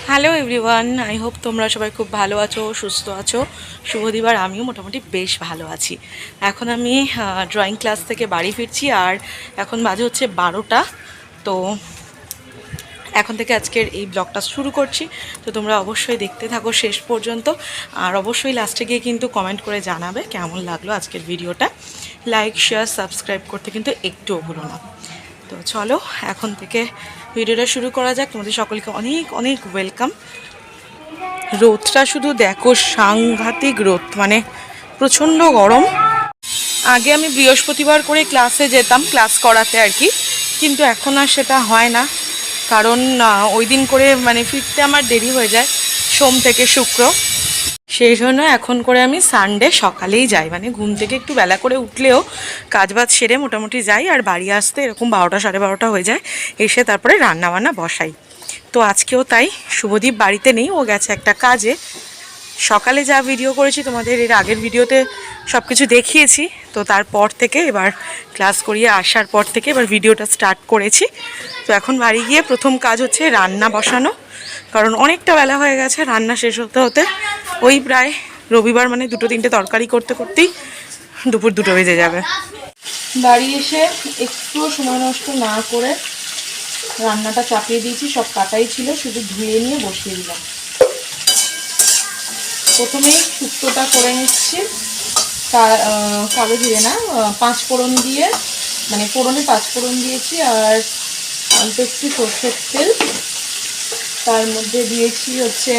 Hello everyone, I hope তোমরা সবাই খুব ভালো আছো, সুস্থ আছো। শুভ দিবার, আমিও মোটামুটি বেশ ভালো আছি। এখন আমি ড্রয়িং ক্লাস থেকে বাড়ি ফিরছি আর এখন বাজে হচ্ছে 12টা। তো এখন থেকে আজকের এই ব্লগটা শুরু করছি। তো তোমরা অবশ্যই দেখতে থাকো শেষ পর্যন্ত, আর অবশ্যই লাস্টে গিয়ে কিন্তু কমেন্ট করে জানাবে কেমন লাগলো আজকের ভিডিওটা। লাইক, শেয়ার, সাবস্ক্রাইব করতে কিন্তু একটুও ভুলো না। তো চলো এখন থেকে ভিডিওটা শুরু করা যাক। তোমাদের সকলকে অনেক অনেক ওয়েলকাম। রোদটা শুধু দেখো, সাংঘাতিক রোদ, মানে প্রচণ্ড গরম। আগে আমি বৃহস্পতিবার করে ক্লাসে যেতাম, ক্লাস করাতে আর কি, কিন্তু এখন আর সেটা হয় না। কারণ ওই দিন করে মানে ফিরতে আমার দেরি হয়ে যায়, সোম থেকে শুক্র। সেই জন্য এখন করে আমি সানডে সকালেই যাই, মানে ঘুম থেকে একটু বেলা করে উঠলেও কাজবাজ সেরে মোটামুটি যাই, আর বাড়ি আসতে এরকম 12টা সাড়ে 12টা হয়ে যায়। এসে তারপরে রান্নাবান্না বসাই। তো আজকেও তাই, শুভদীপ বাড়িতে নেই, ও গেছে একটা কাজে। সকালে যা ভিডিও করেছি তোমাদের এর আগের ভিডিওতে সব কিছু দেখিয়েছি। তো তারপর থেকে এবার ক্লাস করিয়ে আসার পর থেকে এবার ভিডিওটা স্টার্ট করেছি। তো এখন বাড়ি গিয়ে প্রথম কাজ হচ্ছে রান্না বসানো, কারণ অনেকটা বেলা হয়ে গেছে। রান্না শেষ হতে হতে ওই প্রায় রবিবার মানে 2-3টে তরকারি করতে করতেই দুপুর 2টো বেজে যাবে। বাড়ি এসে একটুও সময় নষ্ট না করে রান্নাটা চাপিয়ে দিয়েছি, সব কাটাই ছিল, শুধু ধুয়ে নিয়ে বসিয়ে দিলাম। প্রথমেই শুক্তোটা করে নিচ্ছি, কালো জিরে না, 5 ফোড়ন দিয়ে, মানে ফোড়নে 5 ফোড়ন দিয়েছি, আর অল্প একটু সর্ষের তেল, তার মধ্যে দিয়েছি হচ্ছে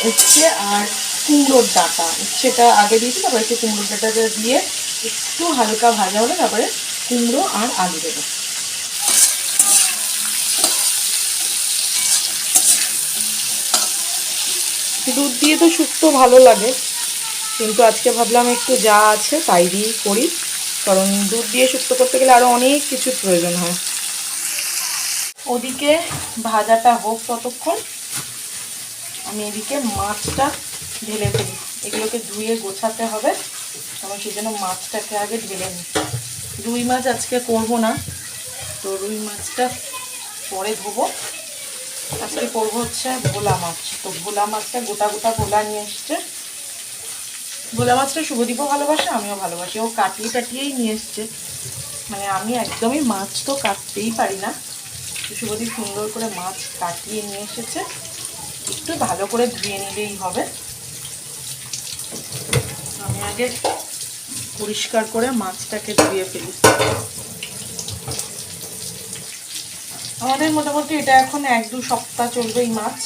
উচ্ছে আর কুমড়োর ডাঁটা। উচ্ছেটা আগে দিয়েছি, তারপরে একটু কুমড়োর ডাঁটাটা দিয়ে একটু হালকা ভাজা হলে তারপরে কুমড়ো আর আলু দেবো। দুধ দিয়ে তো শুক্তো ভালো লাগে, কিন্তু আজকে ভাবলাম একটু যা আছে তাই দিয়েই করি, কারণ দুধ দিয়ে শুক্তো করতে গেলে আরও অনেক কিছুর প্রয়োজন হয়। ওদিকে ভাজাটা হোক ততক্ষণ আমি এদিকে মাছটা ঢেলে ফেলি। এগুলোকে ধুয়ে গোছাতে হবে, আমি সেই জন্য মাছটাকে আগে ঢেলে নিই। রুই মাছ আজকে করবো না, তো রুই মাছটা পরে ধোবো। আজকে করবো হচ্ছে ভোলা মাছ। তো ভোলা মাছটা গোটা গোটা ভোলা নিয়ে এসছে। ভোলা মাছটা শুভদীপও ভালোবাসে, আমিও ভালোবাসি। ও কাটিয়ে টাটিয়েই নিয়ে এসছে, মানে আমি একদমই মাছ তো কাটতেই পারি না। শুভদীপ সুন্দর করে মাছ কাটিয়ে নিয়ে এসেছে, একটু ভালো করে ধুয়ে নিলেই হবে। আমি আগে পরিষ্কার করে মাছটাকে ধুয়ে ফেলি। আমাদের মোটামুটি এটা এখন 1-2 সপ্তাহ চলবে এই মাছ,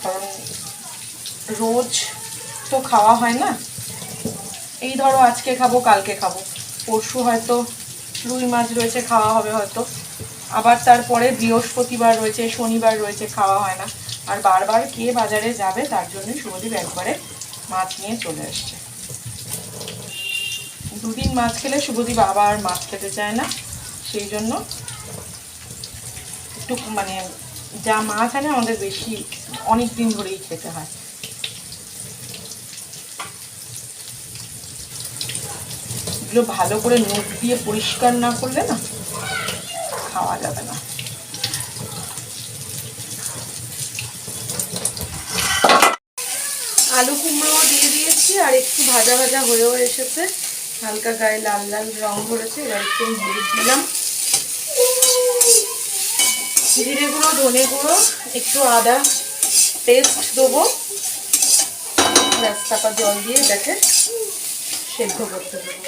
কারণ রোজ তো খাওয়া হয় না। এই ধরো আজকে খাবো, কালকে খাবো, পরশু হয়তো রুই মাছ রয়েছে, খাওয়া হবে হয়তো, আবার তারপরে বৃহস্পতিবার রয়েছে, শনিবার রয়েছে, খাওয়া হয় না। আর বারবার কে বাজারে যাবে, তার জন্যই শুভদীপ একবারে মাছ নিয়ে চলে আসছে। 2 দিন মাছ খেলে শুভদীপ আবার মাছ খেতে চায় না, সেই জন্য একটু মানে যা মাছ আনে আমাদের বেশি অনেক দিন ধরেই খেতে হয়। এগুলো ভালো করে নখ দিয়ে পরিষ্কার না করলে না খাওয়া যাবে না। আলু কুমড়ো দিয়ে দিয়েছি, আর একটু ভাজা ভাজা হয়েও এসেছে, হালকা গায়ে লাল লাল রং ধরেছে। এবার একটু হলুদ দিলাম, জিরে গুঁড়ো, ধনে গুঁড়ো, একটু আদা পেস্ট দেবো, চাপা জল দিয়ে এটাকে সেদ্ধ করতে দেবো।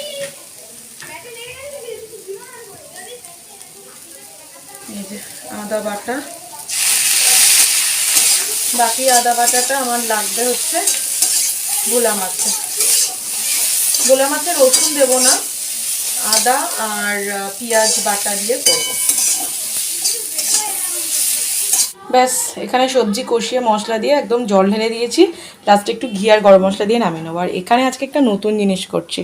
এই যে আদা বাটা, বাকি আদা বাটাটা আমার লাগবে হচ্ছে ভোলা মাছে। ভোলা মাছে রসুন দেবো না, আদা আর পেঁয়াজ বাটা দিয়ে করবো। ব্যাস, এখানে সবজি কষিয়ে মশলা দিয়ে একদম জল ঢেলে দিয়েছি, লাস্টে একটু ঘি আর গরম মশলা দিয়ে নামিয়ে নেবো। আর এখানে আজকে একটা নতুন জিনিস করছি,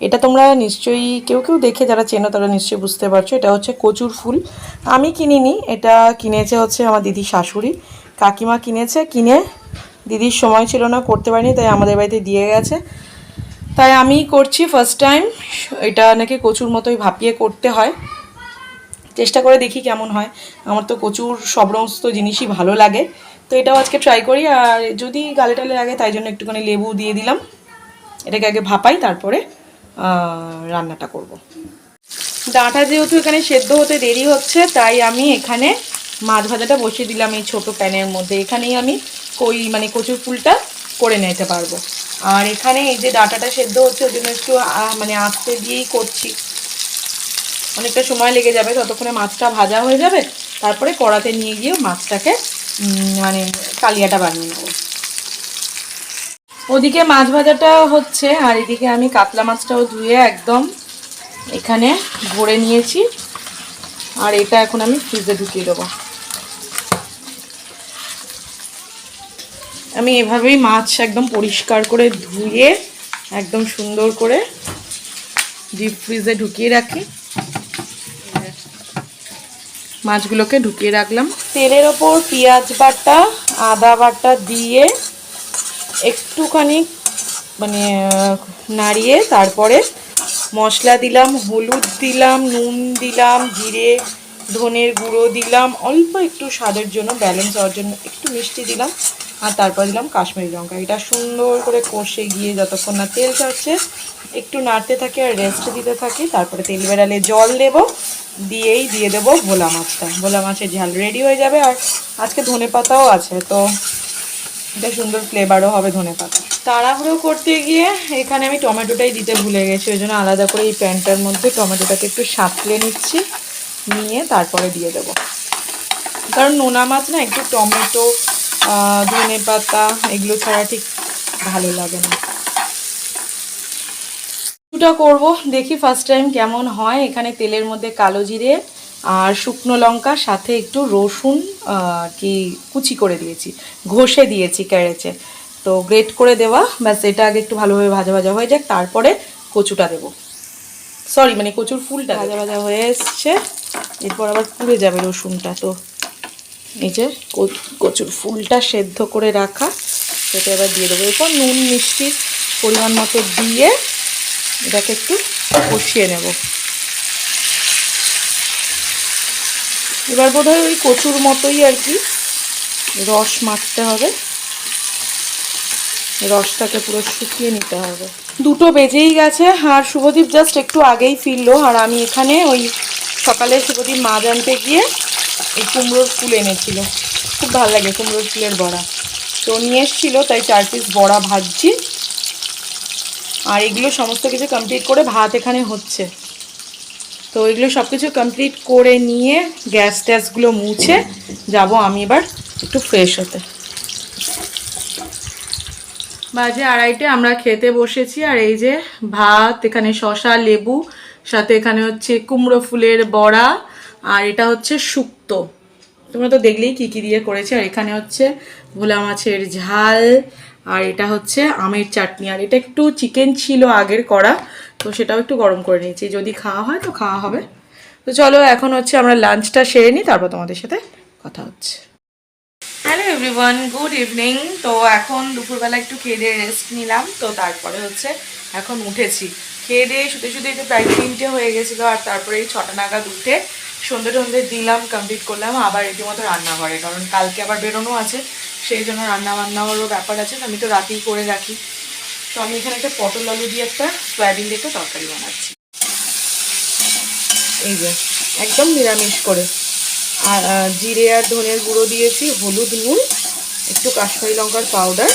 এটা তোমরা নিশ্চয়ই কেউ কেউ দেখে যারা চেনো তারা নিশ্চয়ই বুঝতে পারছো। এটা হচ্ছে কচুর ফুল। আমি কিনিনি, এটা কিনেছে হচ্ছে আমার দিদির শাশুড়ি, কাকিমা কিনেছে। কিনে দিদির সময় ছিল না, করতে পারিনি, তাই আমাদের বাড়িতে দিয়ে গেছে, তাই আমিই করছি ফার্স্ট টাইম। এটা নাকি কচুর মতোই ভাপিয়ে করতে হয়, চেষ্টা করে দেখি কেমন হয়। আমার তো কচুর সমস্ত জিনিসই ভালো লাগে, তো এটাও আজকে ট্রাই করি। আর যদি গালে টালে লাগে তাই জন্য একটুখানি লেবু দিয়ে দিলাম। এটাকে আগে ভাপাই, তারপরে রান্নাটা করব। ডাঁটা যেহেতু এখানে সেদ্ধ হতে দেরি হচ্ছে, তাই আমি এখানে মাছ ভাজাটা বসিয়ে দিলাম এই ছোট প্যানের মধ্যে। এখানেই আমি কচুর ফুলটা করে নিতে পারবো। আর এখানে এই যে ডাঁটাটা সেদ্ধ হচ্ছে, ওই জন্য একটু আস্তে দিয়েই করছি। অনেকটা সময় লেগে যাবে, ততক্ষণে মাছটা ভাজা হয়ে যাবে। তারপরে কড়াতে নিয়ে গিয়ে মাছটাকে কালিয়াটা বানিয়ে নেব। ওদিকে মাছ ভাজাটা হচ্ছে, আর এদিকে আমি কাতলা মাছটাও ধুয়ে একদম এখানে ভরে নিয়েছি। আর এটা এখন আমি ফ্রিজে ঢুকিয়ে দেবো। আমি এভাবেই মাছ একদম পরিষ্কার করে ধুয়ে একদম সুন্দর করে ডিপ ফ্রিজে ঢুকিয়ে রাখি। মাছগুলোকে ঢুকিয়ে রাখলাম। তেলের ওপর পেঁয়াজ বাটা, আদা বাটা দিয়ে একটুখানি নাড়িয়ে তারপরে মশলা দিলাম, হলুদ দিলাম, নুন দিলাম, জিরে ধনের গুঁড়ো দিলাম, অল্প একটু স্বাদের জন্য ব্যালেন্স হওয়ার জন্য একটু মিষ্টি দিলাম, আর তারপর দিলাম কাশ্মীরি লঙ্কা। এটা সুন্দর করে কষে গিয়ে যতক্ষণ না তেল ছাড়ছে একটু নাড়তে থাকি আর রেস্ট দিতে থাকি। তারপরে তেল বেড়ালে জল দেবো, দিয়ে দেবো ভোলা মাছটা। ভোলা মাছের ঝাল রেডি হয়ে যাবে। আর আজকে ধনেপাতাও আছে, তো এটা সুন্দর ফ্লেভারও হবে ধনেপাতা। তাড়াহুড়ো করতে গিয়ে এখানে আমি টমেটোটাই দিতে ভুলে গেছি, ওই জন্য আলাদা করে এই প্যানটার মধ্যে টমেটোটাকে একটু সাঁতলে নিচ্ছি, নিয়ে তারপরে দিয়ে দেবো। কারণ নোনা মাছ না একটু টমেটো ধনেপাতা এগুলো ছাড়া ঠিক ভালো লাগে না। কচুটা করবো, দেখি ফার্স্ট টাইম কেমন হয়। এখানে তেলের মধ্যে কালো জিরে আর শুকনো লঙ্কা, সাথে একটু রসুন কুচি করে দিয়েছি, ঘষে দিয়েছি কেড়েছে, তো গ্রেট করে দেওয়া। ব্যাস, এটা আগে একটু ভালোভাবে ভাজা ভাজা হয়ে যাক, তারপরে কচুটা দেবো। কচুর ফুলটা ভাজা ভাজা হয়ে এসছে, এরপর আবার পুড়ে যাবে রসুনটা। তো এই যে কচুর ফুলটা সেদ্ধ করে রাখা, সেটা এবার দিয়ে দেবো। এরপর নুন মিষ্টি পরিমাণ মতো দিয়ে এটাকে একটু কষিয়ে নেব। এবার বোধহয় ওই কচুর মতোই আর কি রস মাখতে হবে, রসটাকে পুরো শুকিয়ে নিতে হবে। 2টো বেজেই গেছে, আর শুভদীপ জাস্ট একটু আগেই ফিরলো। আর আমি এখানে ওই সকালে শুভদীপ মাছ আনতে গিয়ে এই কুমড়োর ফুল এনেছিল, খুব ভালো লাগে কুমড়োর ফুলের বড়া, তো নিয়ে এসেছিলো, তাই 4 পিস বড়া ভাজছি। আর এগুলো সমস্ত কিছু কমপ্লিট করে ভাত এখানে হচ্ছে, তো এগুলো সব কিছু কমপ্লিট করে নিয়ে গ্যাস ট্যাসগুলো মুছে যাব আমি এবার একটু ফ্রেশ হতে। বাজে 2:30, আমরা খেতে বসেছি। আর এই যে ভাত, এখানে শসা লেবু, সাথে এখানে হচ্ছে কুমড়ো ফুলের বড়া, আর এটা হচ্ছে শুক্তো। তোমরা তো দেখলেই কী কী দিয়ে করেছে। আর এখানে হচ্ছে ভোলা মাছের ঝাল, আর এটা হচ্ছে আমের চাটনি। আর এটা একটু চিকেন ছিল আগের করা, তো সেটাও একটু গরম করে নিয়েছি, যদি খাওয়া হয় তো খাওয়া হবে। তো চলো এখন হচ্ছে আমরা লাঞ্চটা সেরে নিই, তারপর তোমাদের সাথে কথা হচ্ছে। Hello everyone, good evening. তো এখন দুপুরবেলা একটু খেয়ে দিয়ে রেস্ট নিলাম, তো তারপরে হচ্ছে এখন উঠেছি। খেয়ে দিয়ে শুতে শুতে একটু প্রায় 3টে হয়ে গেছিলো। আর তারপরে এই 6টা নাগাদ উঠে সন্ধ্যে টন্ধে দিলাম, কমপ্লিট করলাম, আবার রীতিমতো রান্নাঘরে, কারণ কালকে আবার বেরোনো আছে, সেই জন্য রান্নাবান্নারও ব্যাপার আছে। তো আমি তো রাতেই করে রাখি। তো আমি এখানে একটা পটল আলু দিয়ে একটা সয়াবিন দিয়ে একটা তরকারি বানাচ্ছি, এই যে একদম নিরামিষ করে। আর জিরে আর ধনের গুঁড়ো দিয়েছি, হলুদ, নুন, একটু কাশ্মীরি লঙ্কার পাউডার,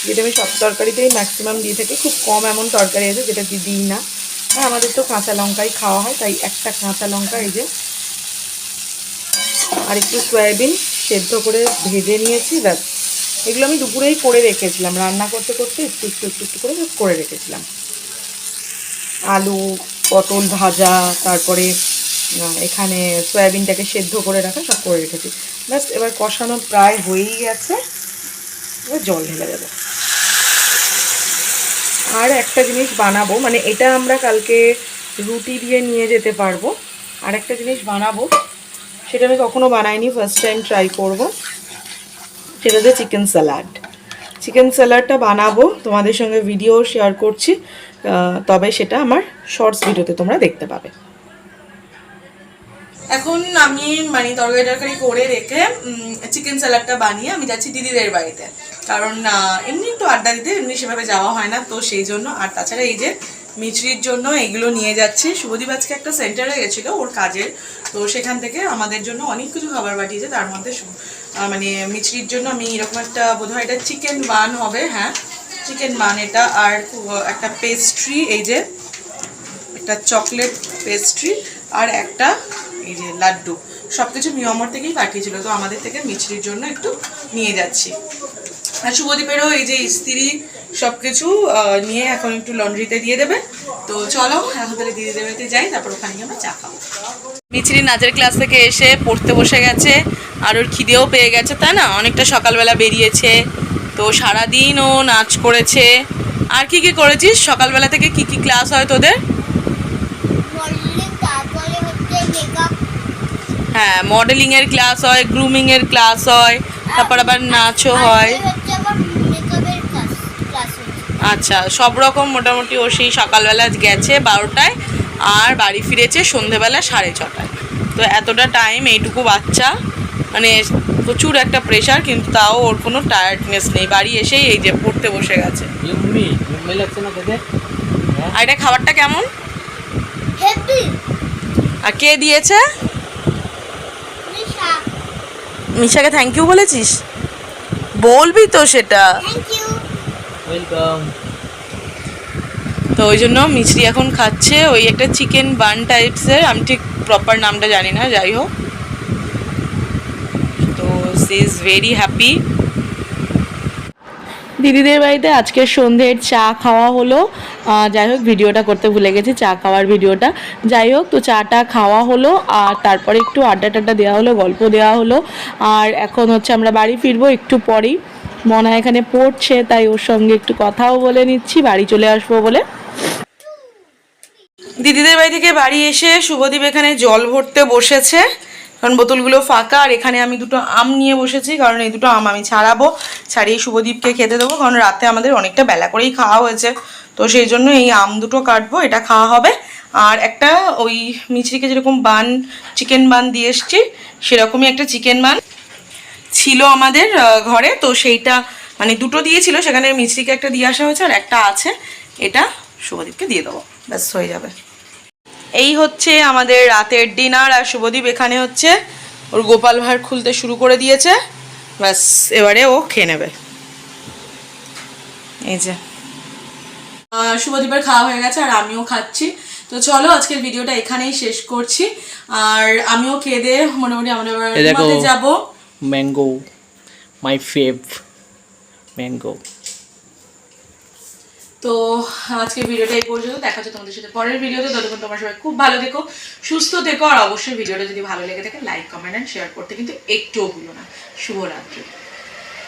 যেটা আমি সব তরকারিতেই ম্যাক্সিমাম দিয়ে থাকি। খুব কম এমন তরকারি আছে যেটা দিই না। আর আমাদের তো কাঁচা লঙ্কাই খাওয়া হয়, তাই একটা কাঁচা লঙ্কা, এই যে, আর একটু সয়াবিন সেদ্ধ করে ভেজে নিয়েছি। ব্যাস, এগুলো আমি দুপুরেই করে রেখেছিলাম, রান্না করতে করতে একটু একটু একটু একটু করে রেখেছিলাম। আলু পটল ভাজা, তারপরে এখানে সয়াবিনটাকে সেদ্ধ করে রাখা, সব করে রেখেছি। ব্যাস, এবার কষানো প্রায় হয়েই গেছে, এবার জল ঢেলে দেবো। আর একটা জিনিস বানাবো, এটা আমরা কালকে রুটি দিয়ে নিয়ে যেতে পারবো। আর একটা জিনিস বানাবো, সেটা আমি কখনো বানাইনি, ফার্স্ট টাইম ট্রাই করব। সেটা হচ্ছে চিকেন স্যালাড। চিকেন স্যালাডটা বানাবো, তোমাদের সঙ্গে ভিডিও শেয়ার করছি, তবে সেটা আমার শর্টস ভিডিওতে তোমরা দেখতে পাবে। এখন আমি মানে তরকারি টরকারি করে রেখে চিকেন স্যালাডটা বানিয়ে আমি যাচ্ছি দিদিদের বাড়িতে, কারণ এমনি একটু আড্ডা দিতে এমনি সেভাবে যাওয়া হয় না, তো সেই জন্য। আর তাছাড়া এই যে মিছরির জন্য এগুলো নিয়ে যাচ্ছি। শুভদীপ আজকে একটা সেন্টারে গেছিলো ওর কাজের, তো সেখান থেকে আমাদের জন্য অনেক কিছু খাবার পাঠিয়েছে। তার মধ্যে মানে মিছরির জন্য আমি এরকম একটা বোধহয় এটা চিকেন বান হবে, হ্যাঁ চিকেন বান এটা, আর একটা পেস্ট্রি, এই যে একটা চকলেট পেস্ট্রি, আর একটা এই যে লাড্ডু, সব কিছু মিয়ামর থেকেই পাঠিয়েছিল। তো আমাদের থেকে মিছরির জন্য একটু নিয়ে যাচ্ছি। আর শুভদীপেরও এই যে ইস্ত্রি সব কিছু নিয়ে এখন একটু লন্ড্রিতে দিয়ে দেবে। তো চলো এখন তাহলে দিদি দেবেতে যাই, তারপর ওখানে গিয়ে আমরা চা খাবো। মিছরি নাচের ক্লাস থেকে এসে পড়তে বসে গেছে, আর ওর খিদেও পেয়ে গেছে, তাই না? অনেকটা সকালবেলা বেরিয়েছে, তো সারাদিন ও নাচ করেছে। আর কি কি করেছিস সকালবেলা থেকে? কি কি ক্লাস হয় তোদের? হ্যাঁ, মডেলিং এর ক্লাস হয়, গ্রুমিং এর ক্লাস হয়, তারপর আবার নাচও হয়। আচ্ছা, সব রকম মোটামুটি ও সেই সকালবেলা গেছে 12টায় আর বাড়ি ফিরেছে সন্ধেবেলা 6:30টায়। তো এতটা টাইম এইটুকু বাচ্চা, মানে প্রচুর একটা প্রেশার, কিন্তু তাও ওর কোনো টায়ার্ডনেস নেই। বাড়ি এসেই এই যে পড়তে বসে গেছে। আর এটা খাবারটা কেমন? আর কে দিয়েছে? মিশাকে থ্যাংক ইউ বলেছিস? বলবি তো সেটা। তো ওই জন্য মিছরি এখন খাচ্ছে ওই একটা চিকেন বান টাইপসের, আমি ঠিক প্রপার নামটা জানি না, যাই হোক। তো সি ইজ ভেরি হ্যাপি। দিদিদের বাড়িতে আজকের সন্ধ্যের চা খাওয়া হলো। যাই হোক, ভিডিওটা করতে ভুলে গেছি চা খাওয়ার ভিডিওটা। যাই হোক, তো চাটা খাওয়া হলো আর তারপরে একটু আড্ডা টাড্ডা দেওয়া হলো, গল্প দেওয়া হলো। আর এখন হচ্ছে আমরা বাড়ি ফিরবো একটু পরেই। মনা এখানে পড়ছে, তাই ওর সঙ্গে একটু কথাও বলে নিচ্ছি, বাড়ি চলে আসবো বলে। দিদিদের বাড়ি থেকে বাড়ি এসে শুভদীপ এখানে জল ভরতে বসেছে, কারণ বোতলগুলো ফাঁকা। আর এখানে আমি দুটো আম নিয়ে বসেছি, কারণ এই দুটো আম আমি ছাড়িয়ে শুভদীপকে খেতে দেবো, কারণ রাতে আমাদের অনেকটা বেলা করেই খাওয়া হয়েছে। তো সেই জন্য এই আম দুটো কাটবো, এটা খাওয়া হবে। আর একটা ওই মিছরিকে যেরকম বান চিকেন বান দিয়ে এসছি, সেরকমই একটা চিকেন বান ছিল আমাদের ঘরে, তো সেইটা মানে দুটো দিয়েছিল, সেখানে মিছরিকে একটা দিয়ে আসা হয়েছে, আর একটা আছে, এটা শুভদীপকে দিয়ে দেবো, ব্যাস হয়ে যাবে। এই হচ্ছে আমাদের রাতের ডিনার। আর শুভদীপ এখানে হচ্ছে ওর গোপাল ভাঁড় খুলতে শুরু করে দিয়েছে, ব্যাস এবারে ও খেয়ে নেবে। এই যে শুভদীপের খাওয়া হয়ে গেছে আর আমিও খাচ্ছি। তো চলো আজকের ভিডিওটা এখানেই শেষ করছি, আর আমিও খেয়ে দিয়ে মোটামুটি আমাদের বাড়িতে যাবো। ম্যাঙ্গো, মাই ফেভ ম্যাঙ্গো। তো আজকের ভিডিওটা এই পর্যন্ত, দেখা হচ্ছে তোমাদের সাথে পরের ভিডিওতে। ততক্ষণ তোমরা সবাই খুব ভালো থেকো, সুস্থ থেকো, আর অবশ্যই ভিডিওটা যদি ভালো লেগে থাকে লাইক কমেন্ট অ্যান্ড শেয়ার করতে কিন্তু একটুও ভুলো না। শুভরাত্রি।